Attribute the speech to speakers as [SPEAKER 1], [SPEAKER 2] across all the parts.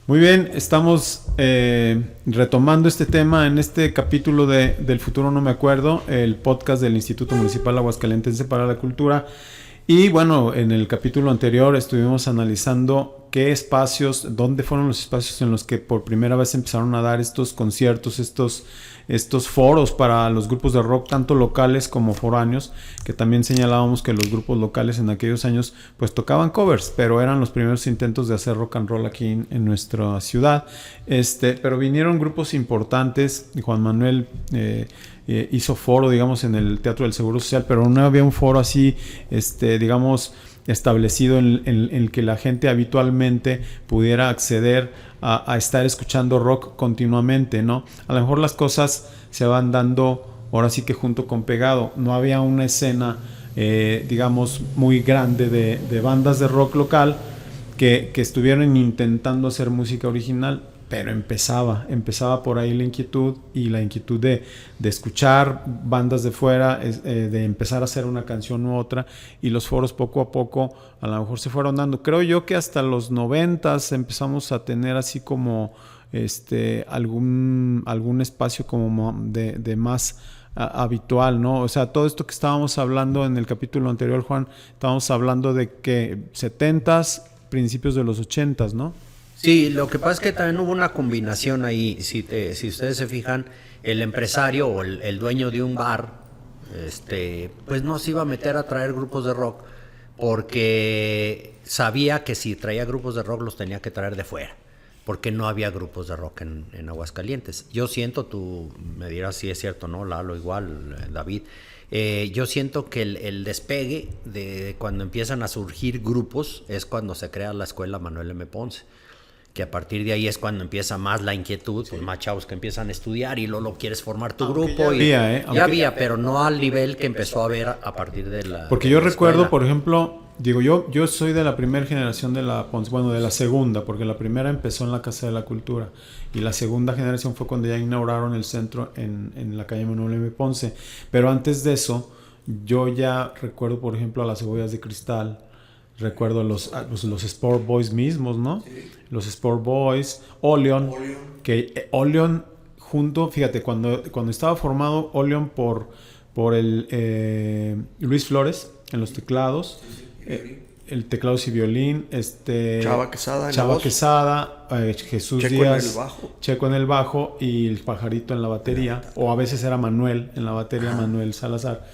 [SPEAKER 1] Muy bien, estamos retomando este tema en este capítulo de Del futuro no me acuerdo, el podcast del Instituto Municipal Aguascalientense para la Cultura. Y bueno, en el capítulo anterior estuvimos analizando qué espacios, dónde fueron los espacios en los que por primera vez empezaron a dar estos conciertos, estos foros para los grupos de rock, tanto locales como foráneos, que también señalábamos que los grupos locales en aquellos años pues tocaban covers, pero eran los primeros intentos de hacer rock and roll aquí en nuestra ciudad. Pero vinieron grupos importantes, Juan Manuel hizo foro, digamos, en el Teatro del Seguro Social, pero no había un foro así, digamos, establecido en el que la gente habitualmente pudiera acceder a estar escuchando rock continuamente, ¿no? A lo mejor las cosas se van dando ahora sí que junto con pegado. No había una escena, digamos, muy grande de bandas de rock local que estuvieran intentando hacer música original, pero empezaba por ahí la inquietud de escuchar bandas de fuera, de empezar a hacer una canción u otra, y los foros poco a poco a lo mejor se fueron dando. Creo yo que hasta los 90s empezamos a tener así como algún espacio como de más habitual, ¿no? O sea, todo esto que estábamos hablando en el capítulo anterior, Juan, estábamos hablando de que 70s, principios de los 80s, ¿no?
[SPEAKER 2] Sí, lo que pasa es que también hubo una combinación ahí. Si ustedes se fijan, el empresario o el dueño de un bar, pues no se iba a meter a traer grupos de rock porque sabía que si traía grupos de rock los tenía que traer de fuera, porque no había grupos de rock en Aguascalientes. Yo siento, tú me dirás si es cierto, ¿no? Lalo igual, David. Yo siento que el despegue de cuando empiezan a surgir grupos es cuando se crea la escuela Manuel M. Ponce, que a partir de ahí es cuando empieza más la inquietud, sí. Pues más chavos que empiezan a estudiar y luego quieres formar tu grupo. Ya había, pero no al nivel que empezó a haber a partir de la.
[SPEAKER 1] Porque yo recuerdo, por ejemplo, digo, yo soy de la primera generación de la Ponce, bueno, de la segunda, porque la primera empezó en la Casa de la Cultura y la segunda generación fue cuando ya inauguraron el centro en la calle Manuel M. Ponce. Pero antes de eso, yo ya recuerdo, por ejemplo, a las Cebollas de Cristal. Recuerdo los Sport Boys mismos, ¿no? Sí. Los Sport Boys, Oleon. Que Oleon junto, fíjate, cuando estaba formado Oleon por el Luis Flores en los teclados, el teclados y violín,
[SPEAKER 3] Chava
[SPEAKER 1] Quesada, Jesús
[SPEAKER 3] Checo
[SPEAKER 1] Díaz, Checo en el bajo y el Pajarito en la batería, o a veces era Manuel en la batería, Manuel Salazar.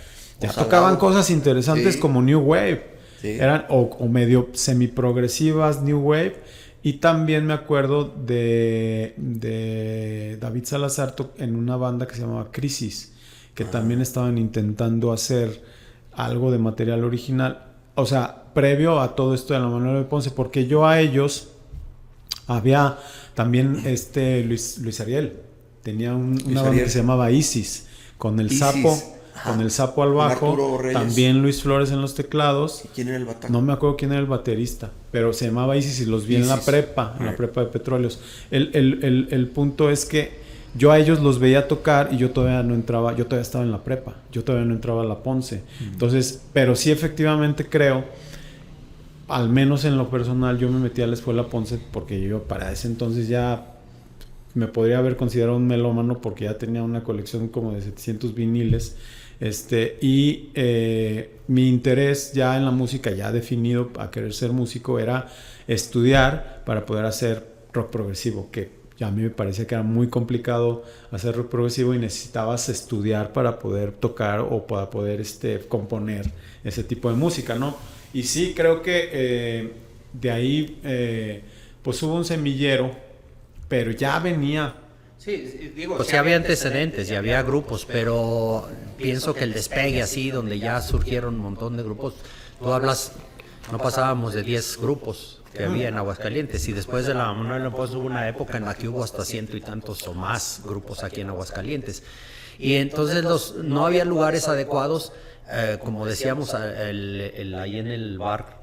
[SPEAKER 1] Ya tocaban cosas interesantes, sí, como New Wave. Sí. Eran o medio semiprogresivas, New Wave. Y también me acuerdo de David Salazar en una banda que se llamaba Crisis, que también estaban intentando hacer algo de material original. O sea, previo a todo esto de la Manuel de Ponce, porque yo a ellos había también Luis Ariel. Tenía una banda que se llamaba Isis, con el Sapo. Con el Sapo al bajo, también Luis Flores en los teclados.
[SPEAKER 3] ¿Y quién era el baterista?
[SPEAKER 1] No me acuerdo quién era el baterista, pero se llamaba Isis y los vi en la prepa de Petróleos. El punto es que yo a ellos los veía tocar y yo todavía estaba en la prepa, yo todavía no entraba a la Ponce. Entonces, pero sí efectivamente creo, al menos en lo personal, yo me metí a la escuela Ponce porque yo para ese entonces ya me podría haber considerado un melómano porque ya tenía una colección como de 700 viniles. Mi interés ya en la música, ya definido a querer ser músico, era estudiar para poder hacer rock progresivo, que ya a mí me parecía que era muy complicado hacer rock progresivo y necesitabas estudiar para poder tocar o para poder componer ese tipo de música, ¿no? Y sí, creo que de ahí pues hubo un semillero, pero ya venía.
[SPEAKER 2] Sí, digo, pues sí había antecedentes y había grupos, pero pienso que el despegue así, donde ya surgieron un montón de grupos, tú hablas, no pasábamos de 10 grupos que había en Aguascalientes, y después de la Manuel pues hubo una época en la que hubo hasta 100 y tantos o más grupos aquí en Aguascalientes, y entonces no había lugares adecuados, como decíamos, ahí en el bar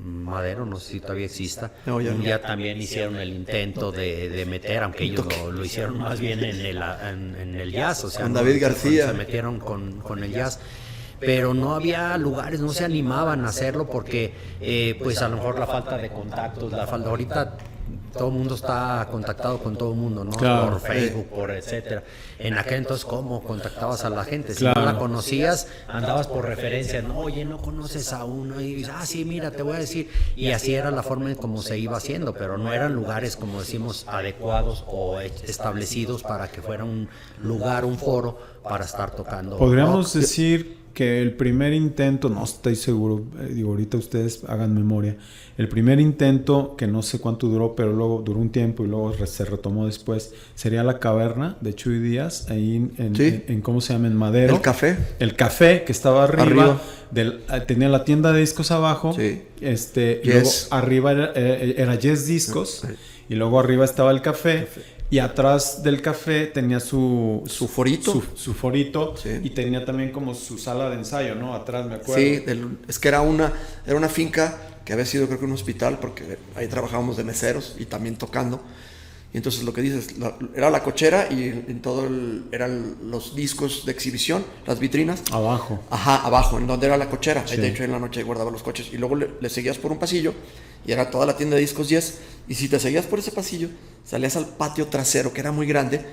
[SPEAKER 2] Madero, no sé si todavía exista, un día también hicieron el intento de meter, aunque ellos lo hicieron más bien en el jazz, o sea,
[SPEAKER 3] con David García
[SPEAKER 2] se metieron con el jazz, pero no había lugares, no se animaban a hacerlo porque pues a lo mejor la falta de contactos, ahorita todo el mundo está contactado con todo el mundo, ¿no?
[SPEAKER 1] Claro.
[SPEAKER 2] Por Facebook, por etcétera. En aquel entonces, ¿cómo contactabas a la gente? Si
[SPEAKER 1] Claro.
[SPEAKER 2] no la conocías, andabas por referencia, no, oye, no conoces a uno, y dices, sí, mira, te voy a decir. Y así era la forma en cómo se iba haciendo, pero no eran lugares, como decimos, adecuados o establecidos para que fuera un lugar, un foro para estar tocando.
[SPEAKER 1] Podríamos decir que el primer intento, no estoy seguro, digo, ahorita ustedes hagan memoria, el primer intento, que no sé cuánto duró, pero luego duró un tiempo y luego se retomó después, sería la caverna de Chuy Díaz, ahí en ¿cómo se llama? En Madero.
[SPEAKER 3] El café.
[SPEAKER 1] El café que estaba arriba. Tenía la tienda de discos abajo.
[SPEAKER 3] Sí.
[SPEAKER 1] Y luego arriba era Yes Discos. Y luego arriba estaba el café. Y atrás del café tenía su
[SPEAKER 3] forito.
[SPEAKER 1] Su forito.
[SPEAKER 3] Sí.
[SPEAKER 1] Y tenía también como su sala de ensayo, ¿no? Atrás, me acuerdo.
[SPEAKER 3] Sí, es que era una finca que había sido, creo que un hospital, porque ahí trabajábamos de meseros y también tocando. Y entonces lo que dices, era la cochera y en todo eran los discos de exhibición, las vitrinas.
[SPEAKER 1] Abajo.
[SPEAKER 3] Ajá, abajo, en donde era la cochera.
[SPEAKER 1] Sí.
[SPEAKER 3] Ahí de hecho en la noche guardaba los coches. Y luego le seguías por un pasillo y era toda la tienda de discos Yes. Y si te seguías por ese pasillo, salías al patio trasero, que era muy grande,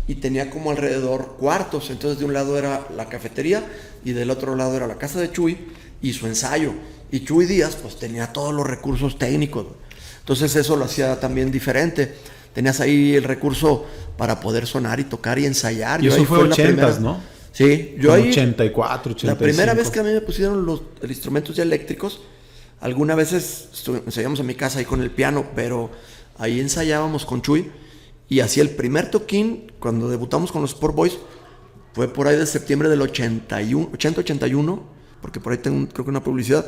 [SPEAKER 3] y tenía como alrededor cuartos. Entonces de un lado era la cafetería y del otro lado era la casa de Chuy y su ensayo. Y Chuy Díaz pues tenía todos los recursos técnicos. Entonces eso lo hacía también diferente. Tenías ahí el recurso para poder sonar y tocar y ensayar.
[SPEAKER 1] Y eso fue 80s, ¿no?
[SPEAKER 3] Sí, yo ahí...
[SPEAKER 1] 84, 85.
[SPEAKER 3] La primera vez que a mí me pusieron los instrumentos ya eléctricos, algunas veces ensayamos en mi casa ahí con el piano, pero ahí ensayábamos con Chuy y hacía el primer toquín cuando debutamos con los Sport Boys. Fue por ahí de septiembre del 80-81, porque por ahí tengo creo que una publicidad.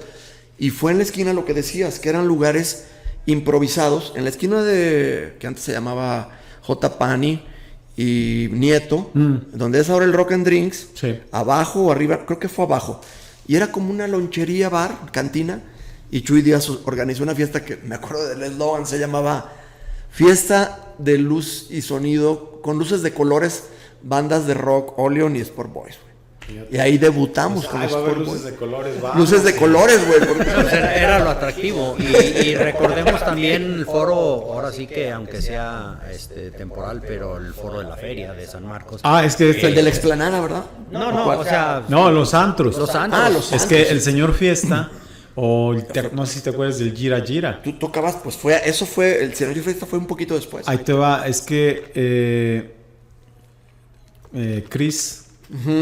[SPEAKER 3] Y fue en la esquina lo que decías, que eran lugares improvisados, en la esquina de, que antes se llamaba J. Pani y Nieto, donde es ahora el Rock and Drinks,
[SPEAKER 1] sí.
[SPEAKER 3] Abajo o arriba, creo que fue abajo. Y era como una lonchería, bar, cantina, y Chuy Díaz organizó una fiesta que me acuerdo del eslogan, se llamaba Fiesta de Luz y Sonido, con luces de colores, bandas de rock, Oleon y Sport Boys. Y ahí debutamos con los Sport Boys.
[SPEAKER 1] Luces de colores,
[SPEAKER 3] luces de colores, güey. Porque...
[SPEAKER 2] Era lo atractivo. Y recordemos también el foro, ahora sí que aunque sea temporal, pero el foro de la feria de San Marcos.
[SPEAKER 1] Es que
[SPEAKER 3] el de la explanada, ¿verdad?
[SPEAKER 2] No, o sea...
[SPEAKER 1] No, los antros.
[SPEAKER 2] Los antros.
[SPEAKER 3] Los
[SPEAKER 1] es
[SPEAKER 3] antros.
[SPEAKER 1] que el señor Fiesta, no sé si te acuerdas del Gira Gira.
[SPEAKER 3] Tú tocabas, pues eso fue, el señor Fiesta fue un poquito después.
[SPEAKER 1] Ahí te va, es que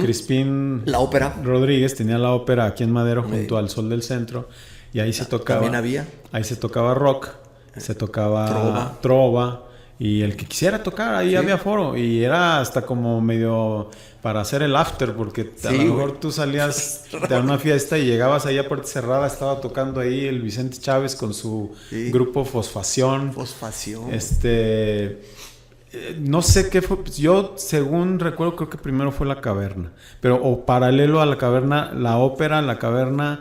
[SPEAKER 1] Crispín
[SPEAKER 3] La ópera
[SPEAKER 1] Rodríguez tenía la ópera aquí en Madero junto al Sol del Centro y ahí se tocaba.
[SPEAKER 3] También había.
[SPEAKER 1] Ahí se tocaba rock, se tocaba trova y el que quisiera tocar ahí había foro y era hasta como medio para hacer el after porque a lo mejor tú salías de una fiesta y llegabas ahí a puerta cerrada, estaba tocando ahí el Vicente Chávez con su grupo Fosfación. No sé qué fue, yo según recuerdo creo que primero fue la caverna, pero o paralelo a la caverna, la ópera, la caverna,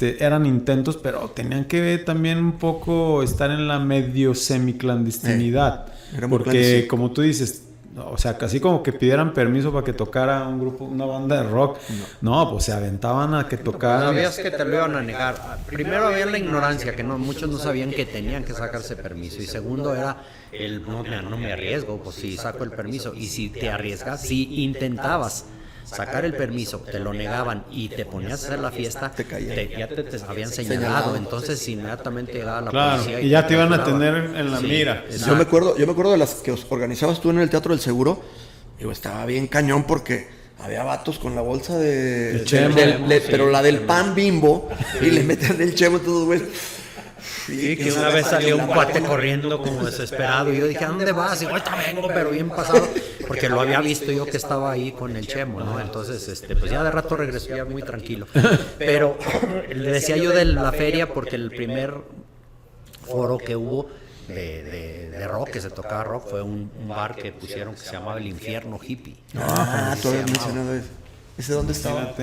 [SPEAKER 1] eran intentos, pero tenían que también un poco estar en la medio semiclandestinidad, porque como tú dices, o sea, casi como que pidieran permiso para que tocara un grupo, una banda de rock, no, pues se aventaban a que tocaran.
[SPEAKER 2] Sabías que te lo iban a negar. Primero había la ignorancia, que muchos no sabían que tenían que sacarse permiso, y segundo era no me arriesgo, pues si saco el permiso, y si te arriesgas, si intentabas sacar el permiso, te lo negaban y te ponías a hacer la fiesta, ya te habían señalado, entonces inmediatamente llegaba la policía
[SPEAKER 1] y ya te iban a tener en la mira.
[SPEAKER 3] Yo me acuerdo de las que organizabas tú en el Teatro del Seguro, digo, estaba bien cañón porque había vatos con la bolsa de
[SPEAKER 1] Chemo,
[SPEAKER 3] pero la del pan Bimbo y le metían el Chemo todos, güey.
[SPEAKER 2] Sí, que una vez salió un cuate corriendo como desesperado y yo dije, ¿a dónde vas? Y ahorita vengo, pero bien pasado, porque lo había visto yo que estaba ahí con el Chemo, ¿no? Entonces, pues ya de rato regresó ya muy tranquilo. Pero le decía yo de la feria porque el primer foro que hubo de rock, que se tocaba rock, fue un bar que pusieron que se llamaba El Infierno Hippie.
[SPEAKER 3] Tú habías mencionado eso. ¿Ese dónde estaba?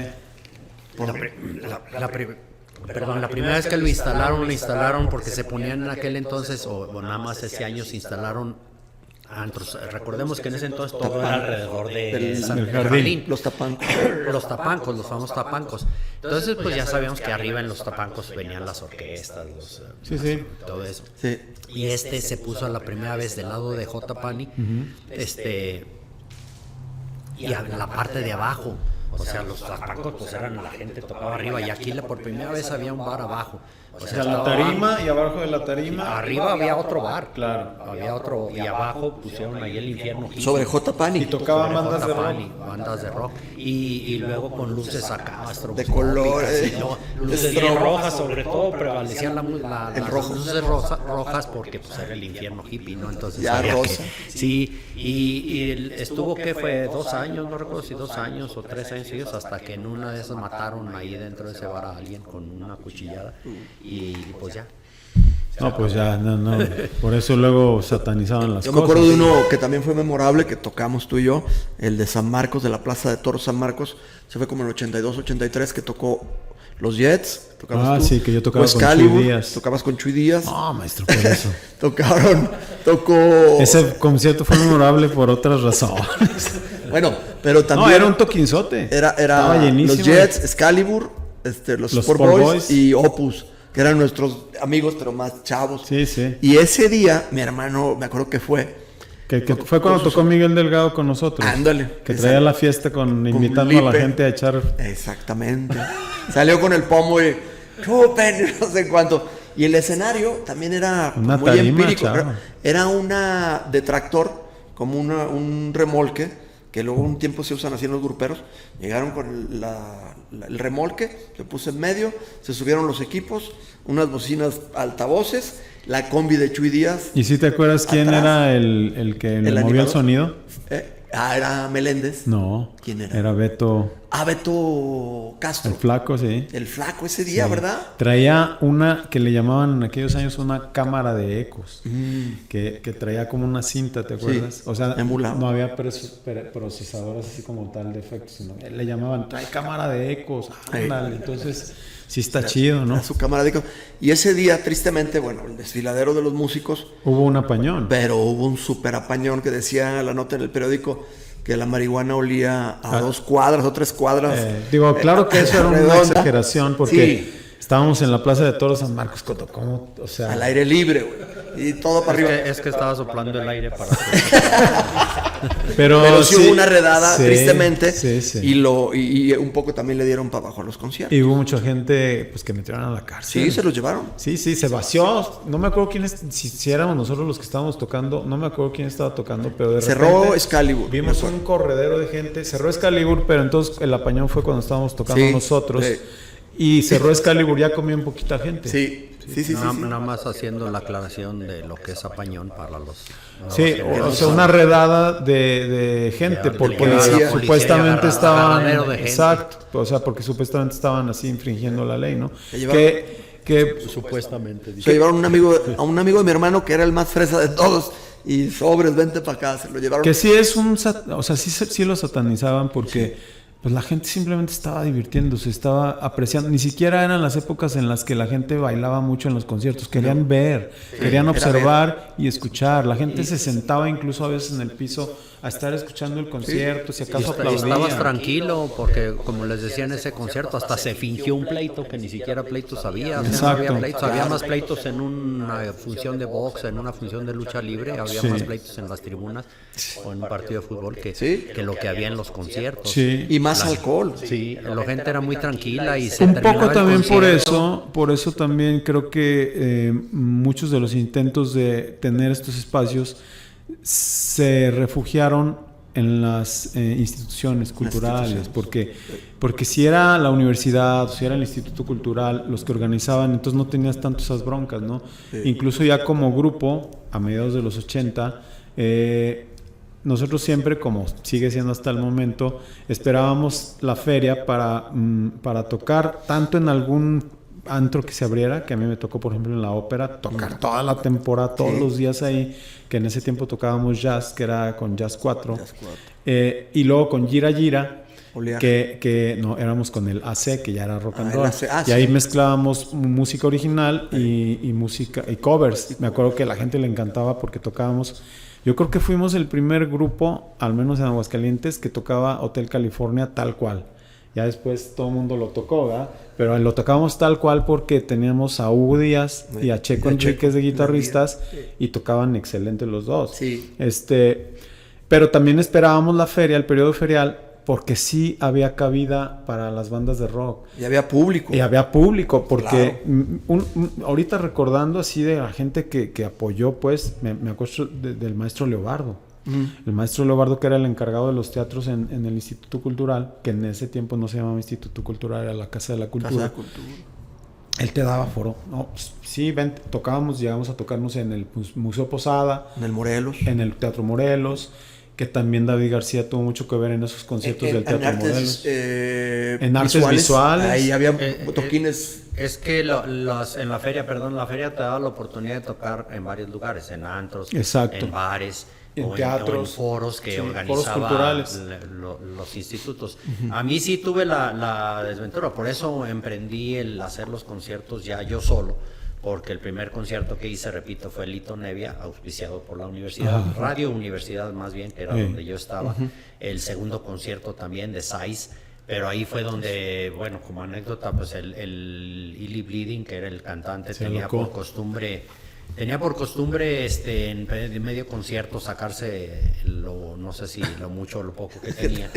[SPEAKER 2] La primera vez que lo instalaron porque se ponían en aquel entonces, o nada más ese año se instalaron antros. Recordemos que en ese entonces todo era alrededor
[SPEAKER 3] del
[SPEAKER 1] jardín.
[SPEAKER 3] Los tapancos.
[SPEAKER 2] Los tapancos, los famosos tapancos. Entonces, pues ya sabíamos que arriba en los tapancos venían las orquestas,
[SPEAKER 1] Sí.
[SPEAKER 2] todo eso.
[SPEAKER 3] Sí.
[SPEAKER 2] Y se puso la primera vez del lado de J. Pani, y a la parte de abajo. O sea, los tapancos pues eran la gente tocaba arriba, y aquí por primera vez había un bar abajo.
[SPEAKER 1] O sea, la tarima y abajo de la tarima.
[SPEAKER 2] Arriba había otro bar.
[SPEAKER 1] Claro.
[SPEAKER 2] Había otro, y abajo pusieron ahí el infierno.
[SPEAKER 3] Sobre J. Pani.
[SPEAKER 1] Y tocaban bandas de rock.
[SPEAKER 2] Bandas de rock. Y luego con luces acá,
[SPEAKER 3] de colores.
[SPEAKER 2] Luces bien rojas, sobre todo, prevalecían las
[SPEAKER 3] rojo.
[SPEAKER 2] luces rojas porque pues era el infierno hippie, ¿no? Entonces
[SPEAKER 3] Ya
[SPEAKER 2] había
[SPEAKER 3] rosa.
[SPEAKER 2] Sí, y estuvo, ¿qué fue? 2 años, no recuerdo si 2 años o 3 años seguidos, hasta que en una de esas mataron ahí dentro de ese bar a alguien con una cuchillada. Y pues ya.
[SPEAKER 1] No, pues ya, no. Por eso luego satanizaban las
[SPEAKER 3] Yo
[SPEAKER 1] cosas.
[SPEAKER 3] me acuerdo de uno que también fue memorable, que tocamos tú y yo, el de San Marcos, de la Plaza de Toros San Marcos. Se fue como en el 82, 83, que tocó los Jets. Tocabas tú.
[SPEAKER 1] Sí, que yo tocaba con
[SPEAKER 3] Excalibur,
[SPEAKER 1] Chuy Díaz.
[SPEAKER 3] Tocabas con Chuy Díaz.
[SPEAKER 1] No, maestro, por eso.
[SPEAKER 3] Tocó...
[SPEAKER 1] Ese concierto fue memorable por otras razones.
[SPEAKER 3] Bueno, pero también...
[SPEAKER 1] No, era un toquinzote.
[SPEAKER 3] Era
[SPEAKER 1] llenísimo.
[SPEAKER 3] los Jets, Excalibur, los Sport Boys y Opus, que eran nuestros amigos, pero más chavos.
[SPEAKER 1] Sí, sí.
[SPEAKER 3] Y ese día, mi hermano, me acuerdo que fue...
[SPEAKER 1] Que fue cuando tocó Miguel Delgado con nosotros.
[SPEAKER 3] Ándale.
[SPEAKER 1] Que traía la fiesta invitando a la
[SPEAKER 3] Lipe.
[SPEAKER 1] gente a echar...
[SPEAKER 3] Exactamente. Salió con el pomo y chupen, no sé cuánto. Y el escenario también era
[SPEAKER 1] Una
[SPEAKER 3] muy
[SPEAKER 1] tarima,
[SPEAKER 3] empírico.
[SPEAKER 1] chavo.
[SPEAKER 3] Era una de tractor, como un remolque, que luego un tiempo se usan así en los gruperos. Llegaron con el remolque, se puso en medio, se subieron los equipos, unas bocinas altavoces, la combi de Chuy Díaz.
[SPEAKER 1] ¿Y si te acuerdas quién
[SPEAKER 3] atrás.
[SPEAKER 1] era el que le movió el sonido?
[SPEAKER 3] Era Meléndez.
[SPEAKER 1] No.
[SPEAKER 3] ¿Quién era?
[SPEAKER 1] Era Beto,
[SPEAKER 3] Beto Castro.
[SPEAKER 1] el flaco, sí.
[SPEAKER 3] El flaco ese día,
[SPEAKER 1] Sí.
[SPEAKER 3] ¿verdad?
[SPEAKER 1] Traía una que le llamaban en aquellos años una cámara de ecos, que traía como una cinta, ¿te acuerdas?
[SPEAKER 3] Sí,
[SPEAKER 1] o sea,
[SPEAKER 3] emulado.
[SPEAKER 1] no había procesadores así como tal de efectos, sino le llamaban, trae cámara de ecos, ándale. Entonces, sí está chido, ¿no?
[SPEAKER 3] Era su cámara de eco. Y ese día, tristemente, bueno, el desfiladero de los músicos,
[SPEAKER 1] Hubo un apañón.
[SPEAKER 3] pero hubo un super apañón que decía la nota en el periódico que la marihuana olía a 2 cuadras o 3 cuadras.
[SPEAKER 1] Digo, claro que eso era una
[SPEAKER 3] redonda.
[SPEAKER 1] exageración, porque
[SPEAKER 3] Sí.
[SPEAKER 1] estábamos en la Plaza de Toros San Marcos, como, o sea...
[SPEAKER 3] Al aire libre, güey. Y todo para arriba.
[SPEAKER 2] Es que estaba soplando el aire para...
[SPEAKER 1] Pero
[SPEAKER 3] sí hubo una redada,
[SPEAKER 1] sí,
[SPEAKER 3] tristemente.
[SPEAKER 1] Sí.
[SPEAKER 3] Y un poco también le dieron para abajo a los conciertos.
[SPEAKER 1] Y hubo mucha gente pues que metieron a la cárcel.
[SPEAKER 3] Sí, se los llevaron.
[SPEAKER 1] Sí, se vació. No me acuerdo si éramos nosotros los que estábamos tocando. No me acuerdo quién estaba tocando, pero de
[SPEAKER 3] Cerró
[SPEAKER 1] repente
[SPEAKER 3] Excalibur.
[SPEAKER 1] vimos un corredero de gente. Cerró Excalibur, pero entonces el apañón fue cuando estábamos tocando
[SPEAKER 3] Sí,
[SPEAKER 1] nosotros.
[SPEAKER 3] sí.
[SPEAKER 1] Y cerró Excalibur, ya comió un poquita gente.
[SPEAKER 3] Sí.
[SPEAKER 2] Nada más haciendo la aclaración de lo que es apañón para los...
[SPEAKER 1] Sí, o sea, una redada de gente,
[SPEAKER 2] De
[SPEAKER 1] porque
[SPEAKER 3] policía.
[SPEAKER 1] supuestamente estaban...
[SPEAKER 2] Agarradero de gente.
[SPEAKER 1] Exacto, o sea, porque supuestamente estaban así infringiendo la ley, ¿no?
[SPEAKER 3] Se llevaron-
[SPEAKER 1] Que
[SPEAKER 2] Supuestamente.
[SPEAKER 3] Se llevaron a un amigo de mi hermano que era el más fresa de todos. Y sobres, vente para acá. Se lo llevaron.
[SPEAKER 1] Que sí es o sea, sí lo satanizaban porque pues la gente simplemente estaba divirtiéndose, estaba apreciando. Ni siquiera eran las épocas en las que la gente bailaba mucho en los conciertos. Querían ver, querían observar y escuchar. La gente se sentaba incluso a veces en el piso a estar escuchando el concierto, si acaso
[SPEAKER 2] Estabas
[SPEAKER 1] aplaudían.
[SPEAKER 2] tranquilo porque, como les decía en ese concierto, hasta se fingió un pleito que ni siquiera pleitos había. O sea, no
[SPEAKER 1] Exacto.
[SPEAKER 2] había pleitos, había más pleitos en una función de box, en una función de lucha libre, había
[SPEAKER 1] Sí.
[SPEAKER 2] más pleitos en las tribunas o en un partido de fútbol
[SPEAKER 3] Sí.
[SPEAKER 2] que lo que había en los conciertos.
[SPEAKER 1] Sí.
[SPEAKER 3] Y más alcohol.
[SPEAKER 2] Sí, la gente era muy tranquila y se
[SPEAKER 1] Un
[SPEAKER 2] terminaba
[SPEAKER 1] poco
[SPEAKER 2] el
[SPEAKER 1] también
[SPEAKER 2] concierto.
[SPEAKER 1] por eso también creo que muchos de los intentos de tener estos espacios se refugiaron en las instituciones culturales, porque si era la universidad, si era el Instituto Cultural los que organizaban, entonces no tenías tanto esas broncas, ¿no?
[SPEAKER 3] Sí.
[SPEAKER 1] Incluso ya como grupo, a mediados de los 80, nosotros siempre, como sigue siendo hasta el momento, esperábamos la feria para tocar tanto en algún antro que se abriera, que a mí me tocó, por ejemplo, en la ópera, tocar toda la temporada, todos los días ahí, que en ese tiempo tocábamos jazz, que era con Jazz 4, y luego con Gira Gira,
[SPEAKER 3] Oleaje.
[SPEAKER 1] que no, éramos con el AC, que ya era rock and
[SPEAKER 3] el
[SPEAKER 1] roll.
[SPEAKER 3] AC,
[SPEAKER 1] Y ahí
[SPEAKER 3] sí.
[SPEAKER 1] mezclábamos música original y música y covers. Me acuerdo que a la gente le encantaba porque tocábamos. Yo creo que fuimos el primer grupo, al menos en Aguascalientes, que tocaba Hotel California tal cual. Ya después todo el mundo lo tocó, ¿verdad? Pero lo tocábamos tal cual porque teníamos a Hugo Díaz y a Checo Enríquez de guitarristas y tocaban excelente los dos.
[SPEAKER 3] Sí.
[SPEAKER 1] Pero también esperábamos la feria, el periodo ferial, porque sí había cabida para las bandas de rock.
[SPEAKER 3] Y había público.
[SPEAKER 1] Y había público, porque
[SPEAKER 3] Claro.
[SPEAKER 1] ahorita recordando así de la gente que apoyó, pues, me acuerdo del maestro Leobardo. El maestro Leobardo, que era el encargado de los teatros en el Instituto Cultural, que en ese tiempo no se llamaba Instituto Cultural, era la Casa de la Cultura.
[SPEAKER 3] Casa de Cultura.
[SPEAKER 1] Él te daba foro. No, pues, sí, ven, llegamos a tocarnos en el Museo Posada,
[SPEAKER 3] En el Morelos.
[SPEAKER 1] en el Teatro Morelos, que también David García tuvo mucho que ver en esos conciertos del Teatro Morelos. En artes visuales.
[SPEAKER 3] Ahí había toquines.
[SPEAKER 2] Es que en la feria te daba la oportunidad de tocar en varios lugares, en antros,
[SPEAKER 1] Exacto.
[SPEAKER 2] en bares,
[SPEAKER 1] En
[SPEAKER 2] o
[SPEAKER 1] teatros,
[SPEAKER 2] o en foros que
[SPEAKER 1] sí, foros
[SPEAKER 2] organizaban
[SPEAKER 1] culturales.
[SPEAKER 2] los institutos. A mí sí tuve la desventura, por eso emprendí el hacer los conciertos ya yo solo, porque el primer concierto que hice, repito, fue Lito Nevia, auspiciado por la universidad, Radio Universidad más bien, que era donde yo estaba. El segundo concierto también de SAIS, pero ahí fue donde, bueno, como anécdota, pues el Illy Bleeding, que era el cantante, tenía por costumbre en medio concierto sacarse no sé si lo mucho o lo poco que tenía,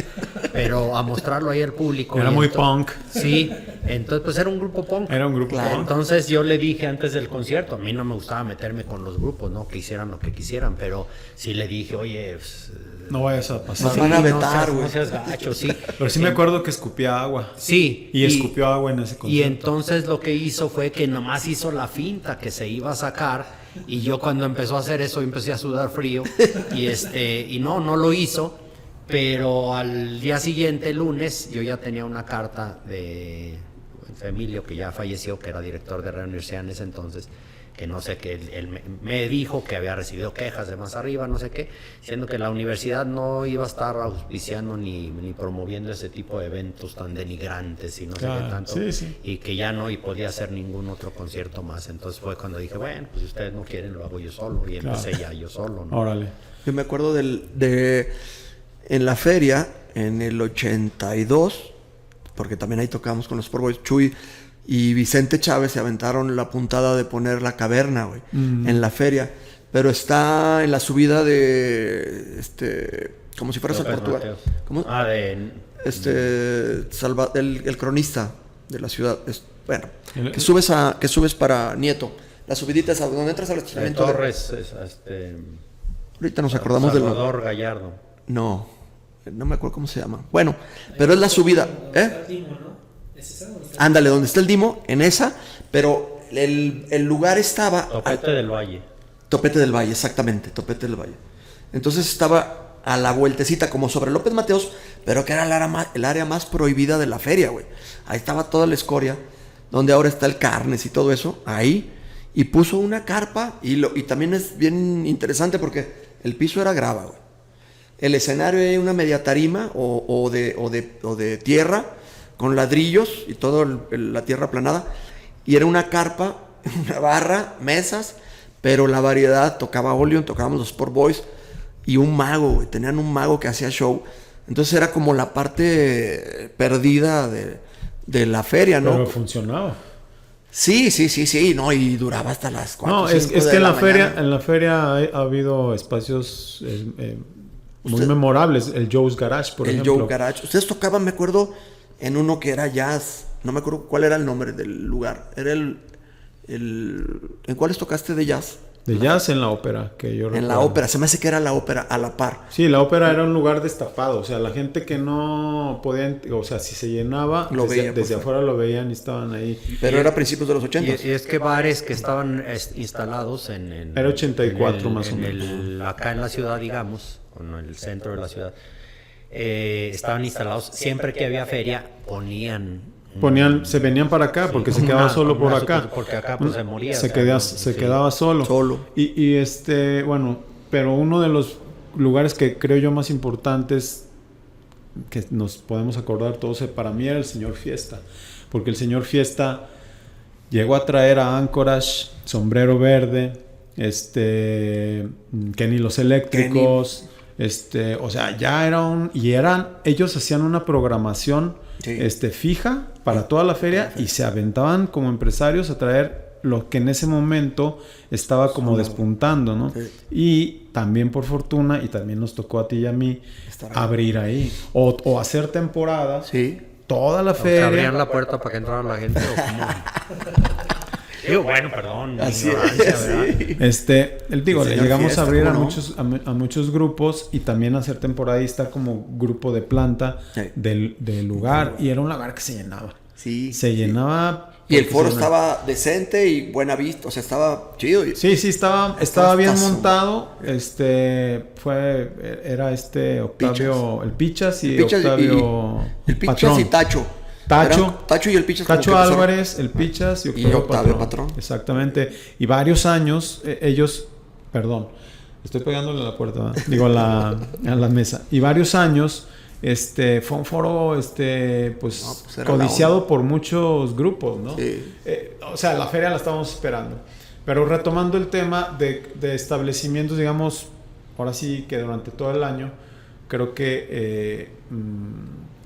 [SPEAKER 2] pero a mostrarlo ahí al público.
[SPEAKER 1] Era muy punk.
[SPEAKER 2] Sí, entonces pues era un grupo punk.
[SPEAKER 1] Era un grupo punk.
[SPEAKER 2] Entonces yo le dije antes del concierto, a mí no me gustaba meterme con los grupos, ¿no? Que hicieran lo que quisieran, pero sí le dije, oye, pues,
[SPEAKER 1] No vayas a pasar.
[SPEAKER 3] Nos van a vetar, güey.
[SPEAKER 2] no seas gacho, sí.
[SPEAKER 1] Pero sí me acuerdo que escupía agua.
[SPEAKER 2] Sí.
[SPEAKER 1] Y escupió agua en ese concierto.
[SPEAKER 2] Y entonces lo que hizo fue que nomás hizo la finta que se iba a sacar, y yo cuando empezó a hacer eso empecé a sudar frío y no lo hizo, pero al día siguiente, lunes, yo ya tenía una carta de Emilio, que ya falleció, que era director de Radio Universidad en ese entonces, que no sé, que él me dijo que había recibido quejas de más arriba, no sé qué, diciendo que la universidad no iba a estar auspiciando ni promoviendo ese tipo de eventos tan denigrantes y no sé qué tanto, y que ya no podía hacer ningún otro concierto más. Entonces fue cuando dije, bueno, pues si ustedes no quieren, lo hago yo solo, y empecé ya yo solo, ¿no?
[SPEAKER 1] Órale.
[SPEAKER 3] Yo me acuerdo en la feria, en el 82, porque también ahí tocábamos con los Sport Boys, Chuy y Vicente Chávez se aventaron la puntada de poner La Caverna, güey, en la feria. Pero está en la subida de, como si fueras a Portugal. ¿Cómo? El cronista de la ciudad. Bueno, que subes para Nieto. La subidita es a donde entras al estacionamiento.
[SPEAKER 2] Torres,
[SPEAKER 3] Ahorita nos acordamos del
[SPEAKER 2] Salvador Gallardo.
[SPEAKER 3] No me acuerdo cómo se llama. Bueno, pero es la subida, Ándale, donde está el Dimo, en esa, pero el lugar estaba...
[SPEAKER 2] Topete del Valle.
[SPEAKER 3] Topete del Valle, exactamente, Topete del Valle. Entonces estaba a la vueltecita, como sobre López Mateos, pero que era el área más prohibida de la feria, güey. Ahí estaba toda la escoria, donde ahora está el Carnes y todo eso, ahí. Y puso una carpa, y también es bien interesante porque el piso era grava, güey. El escenario era una media tarima o de tierra, con ladrillos y toda la tierra aplanada, y era una carpa, una barra, mesas, pero la variedad, tocaba Olion, tocábamos los Sport Boys, y un mago, güey, tenían un mago que hacía show. Entonces era como la parte perdida de la feria, ¿no?
[SPEAKER 1] Pero funcionaba.
[SPEAKER 3] Sí, no, y duraba hasta las 4.
[SPEAKER 1] No, es que en la feria ha habido espacios muy memorables, el Joe's Garage, por ejemplo.
[SPEAKER 3] El Joe's Garage. Ustedes tocaban, me acuerdo, en uno que era jazz, no me acuerdo cuál era el nombre del lugar. Era ¿en cuáles tocaste de jazz?
[SPEAKER 1] De jazz en la ópera, que yo recuerdo.
[SPEAKER 3] En la ópera, se me hace que era la ópera a la par.
[SPEAKER 1] Sí, la ópera era un lugar destapado, o sea, la gente que no podía, o sea, si se llenaba, desde afuera lo veían y estaban ahí.
[SPEAKER 3] Pero era a principios de los 80.
[SPEAKER 2] Y es que bares que estaban instalados
[SPEAKER 1] Era 84 más o menos.
[SPEAKER 2] Acá en la ciudad, digamos, en el centro de la ciudad, estaban instalados, siempre que había feria, se venían para acá porque se quedaba solo por acá. Porque acá pues se moría.
[SPEAKER 1] Se quedaba solo. Y bueno, pero uno de los lugares que creo yo más importantes que nos podemos acordar todos, para mí era el señor Fiesta, porque el señor Fiesta llegó a traer a Anchorage, Sombrero Verde, Kenny Los Eléctricos, o sea, ya ellos hacían una programación fija para toda la feria y se aventaban como empresarios a traer lo que en ese momento estaba como despuntando, ¿no? Sí. Y también por fortuna, y también nos tocó a ti y a mí, abrir ahí. O hacer temporadas.
[SPEAKER 3] Sí.
[SPEAKER 1] Toda la feria.
[SPEAKER 2] ¿Abrían la puerta para que entrara la gente o cómo? Digo, bueno, perdón.
[SPEAKER 3] Así
[SPEAKER 1] es, le llegamos Fiesta, a abrir a muchos grupos y también a ser temporadista como grupo de planta del lugar. Y era un lugar que se llenaba.
[SPEAKER 3] Sí.
[SPEAKER 1] Se llenaba.
[SPEAKER 3] Y el foro estaba decente y buena vista, o sea, estaba chido.
[SPEAKER 1] Sí, estaba bien montado. Era Octavio, el Pichas y Octavio
[SPEAKER 3] el Pichas Patrón. Y Tacho y el Pichas.
[SPEAKER 1] Tacho Álvarez, el Pichas y Octavio Patrón. Exactamente. Y varios años estoy pegándole a la puerta, digo a la mesa. Y varios años fue un foro codiciado por muchos grupos, ¿no? Sí. O sea, la feria la estábamos esperando. Pero retomando el tema de establecimientos, digamos, ahora sí que durante todo el año, creo que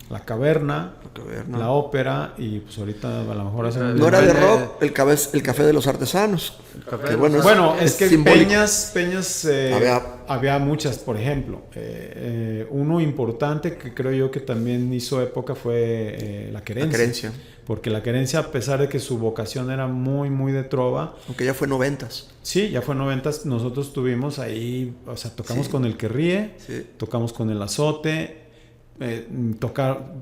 [SPEAKER 1] la caverna, la ópera y pues ahorita a lo mejor hacen...
[SPEAKER 3] No era de rock, el café de los artesanos.
[SPEAKER 1] Es que peñas había muchas, por ejemplo. Uno importante que creo yo que también hizo época fue La Querencia. Porque La Querencia, a pesar de que su vocación era muy, muy de trova...
[SPEAKER 3] Aunque ya fue 90s.
[SPEAKER 1] Sí, ya fue 90s. Nosotros tuvimos ahí, o sea, tocamos con El Que Ríe, tocamos con El Azote...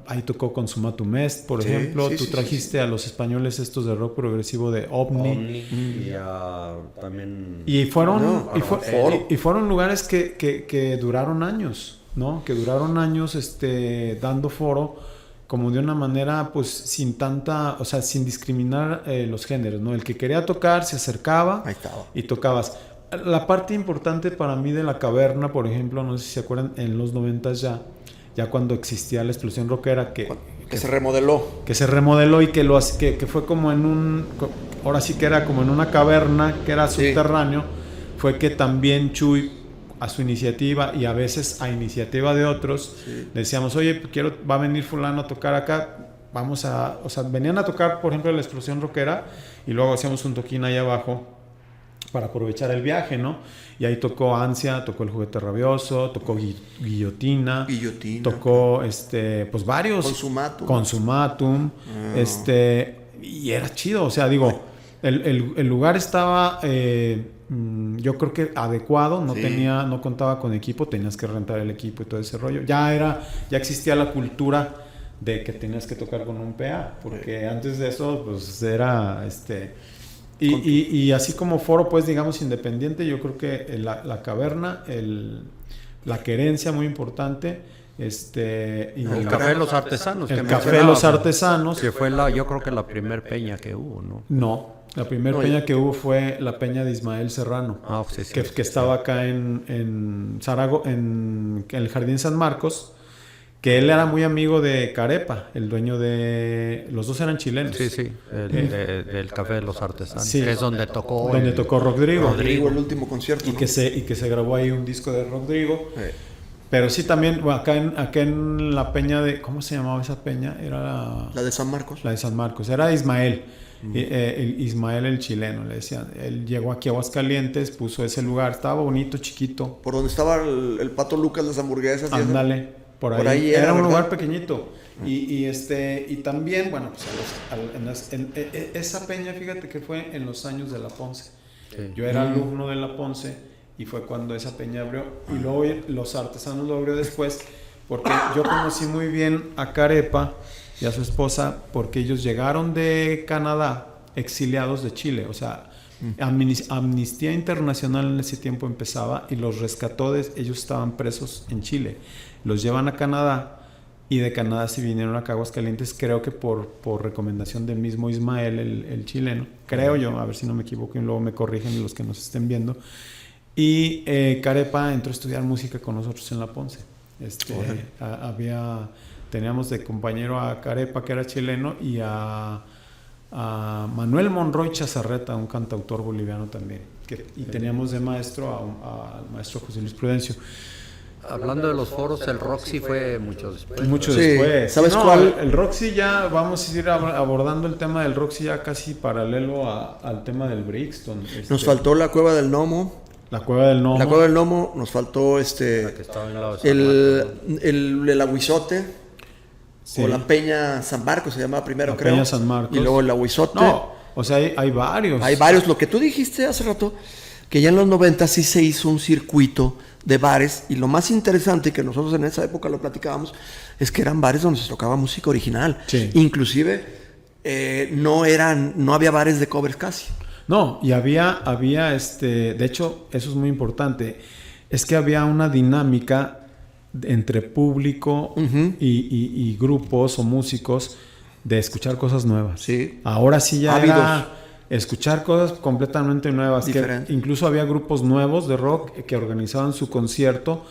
[SPEAKER 1] ahí tocó con Sumatum Est, por ejemplo. Tú trajiste a los españoles estos de rock progresivo de OVNI.
[SPEAKER 2] También...
[SPEAKER 1] Y fueron lugares que duraron años, ¿no? Que duraron años dando foro como de una manera pues sin discriminar los géneros, ¿no? El que quería tocar se acercaba y tocabas. La parte importante para mí de la caverna, por ejemplo, no sé si se acuerdan, en los 90s ya cuando existía la explosión rockera que
[SPEAKER 3] se remodeló.
[SPEAKER 1] Que se remodeló y que fue como ahora sí que era como en una caverna que era subterráneo, fue que también Chuy, a su iniciativa y a veces a iniciativa de otros, decíamos, oye, va a venir fulano a tocar acá, venían a tocar, por ejemplo, la explosión rockera y luego hacíamos un toquín ahí abajo para aprovechar el viaje, ¿no? Y ahí tocó Ansia, tocó El Juguete Rabioso, tocó Guillotina, tocó pues varios, Consumatum, y era chido, o sea, digo, el lugar estaba yo creo que adecuado, no contaba con equipo, tenías que rentar el equipo y todo ese rollo. Ya existía la cultura de que tenías que tocar con un PA, porque antes de eso pues era y así como foro, pues digamos independiente, yo creo que la caverna, la Querencia, muy importante, y
[SPEAKER 2] el Café de los Artesanos.
[SPEAKER 1] El Café de los Artesanos.
[SPEAKER 2] Que fue yo creo que la primer peña que hubo, ¿no?
[SPEAKER 1] No, la primera peña que hubo fue la peña de Ismael Serrano, que estaba acá en Zaragoza, en el Jardín San Marcos, que él era muy amigo de Carepa, el dueño de... Los dos eran chilenos.
[SPEAKER 2] Sí, el Café de los Artesanos. Sí, que es donde tocó...
[SPEAKER 1] Rodrigo,
[SPEAKER 3] el último concierto.
[SPEAKER 1] Y, ¿no? que se grabó ahí un disco de Rodrigo. Pero sí también, acá en la peña de... ¿Cómo se llamaba esa peña? Era...
[SPEAKER 3] La de San Marcos.
[SPEAKER 1] La de San Marcos. Era Ismael. Ismael el chileno, le decían. Él llegó aquí a Aguascalientes, puso ese lugar. Estaba bonito, chiquito.
[SPEAKER 3] Por donde estaba el Pato Lucas, las hamburguesas.
[SPEAKER 1] Ándale. Por ahí era un lugar pequeñito. Y también, bueno, pues esa peña, fíjate que fue en los años de La Ponce. Yo era alumno de La Ponce y fue cuando esa peña abrió. Y luego los Artesanos lo abrió después, porque yo conocí muy bien a Carepa y a su esposa, porque ellos llegaron de Canadá, exiliados de Chile. O sea, Amnistía Internacional en ese tiempo empezaba y los rescató. Ellos estaban presos en Chile. Los llevan a Canadá y de Canadá se vinieron acá a Aguascalientes, creo que por recomendación del mismo Ismael, el chileno, creo yo, a ver si no me equivoco y luego me corrigen los que nos estén viendo. Y Carepa entró a estudiar música con nosotros en La Ponce. Teníamos de compañero a Carepa, que era chileno, y a Manuel Monroy Chazarreta, un cantautor boliviano también. Y teníamos de maestro al maestro José Luis Prudencio.
[SPEAKER 2] Hablando de los foros, el Roxy fue mucho después.
[SPEAKER 1] Mucho
[SPEAKER 3] Sí.
[SPEAKER 1] después.
[SPEAKER 3] ¿Sabes cuál?
[SPEAKER 1] El Roxy ya, vamos a ir abordando el tema del Roxy ya casi paralelo al tema del Brixton.
[SPEAKER 3] Nos faltó la Cueva del Gnomo.
[SPEAKER 1] La Cueva del Gnomo.
[SPEAKER 3] La Cueva del Gnomo, nos faltó
[SPEAKER 2] La que estaba en el lado de San Marcos.
[SPEAKER 3] el Aguizote.
[SPEAKER 1] Sí.
[SPEAKER 3] O la Peña San Marcos se llamaba primero,
[SPEAKER 1] La
[SPEAKER 3] creo.
[SPEAKER 1] Peña San Marcos.
[SPEAKER 3] Y luego el Aguizote.
[SPEAKER 1] No, o sea, hay varios.
[SPEAKER 3] Hay varios. Lo que tú dijiste hace rato, que ya en los 90 sí se hizo un circuito de bares, y lo más interesante, que nosotros en esa época lo platicábamos, es que eran bares donde se tocaba música original.
[SPEAKER 1] Sí.
[SPEAKER 3] Inclusive no había bares de covers casi.
[SPEAKER 1] No, y había de hecho, eso es muy importante, es que había una dinámica entre público y grupos o músicos de escuchar cosas nuevas.
[SPEAKER 3] Sí.
[SPEAKER 1] Ahora sí ya
[SPEAKER 3] Ávidos.
[SPEAKER 1] era escuchar cosas completamente nuevas.
[SPEAKER 3] Diferente.
[SPEAKER 1] Que incluso había grupos nuevos de rock que organizaban su concierto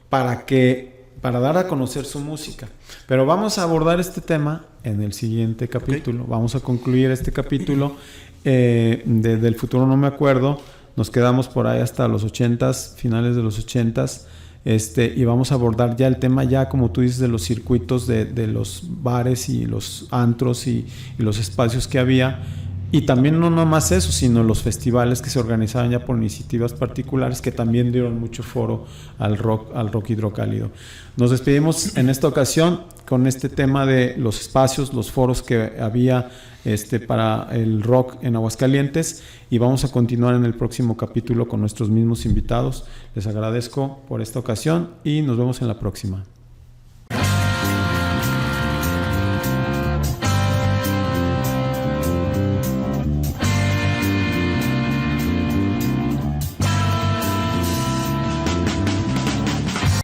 [SPEAKER 1] para dar a conocer su música. Pero vamos a abordar este tema en el siguiente capítulo. Vamos a concluir este capítulo del futuro no me acuerdo. Nos quedamos por ahí hasta los 80s, finales de los 80s. Y vamos a abordar ya el tema, ya como tú dices, de los circuitos de los bares y los antros y los espacios que había. Y también no nomás eso, sino los festivales que se organizaban ya por iniciativas particulares, que también dieron mucho foro al rock hidrocálido. Nos despedimos en esta ocasión con este tema de los espacios, los foros que había para el rock en Aguascalientes, y vamos a continuar en el próximo capítulo con nuestros mismos invitados. Les agradezco por esta ocasión y nos vemos en la próxima.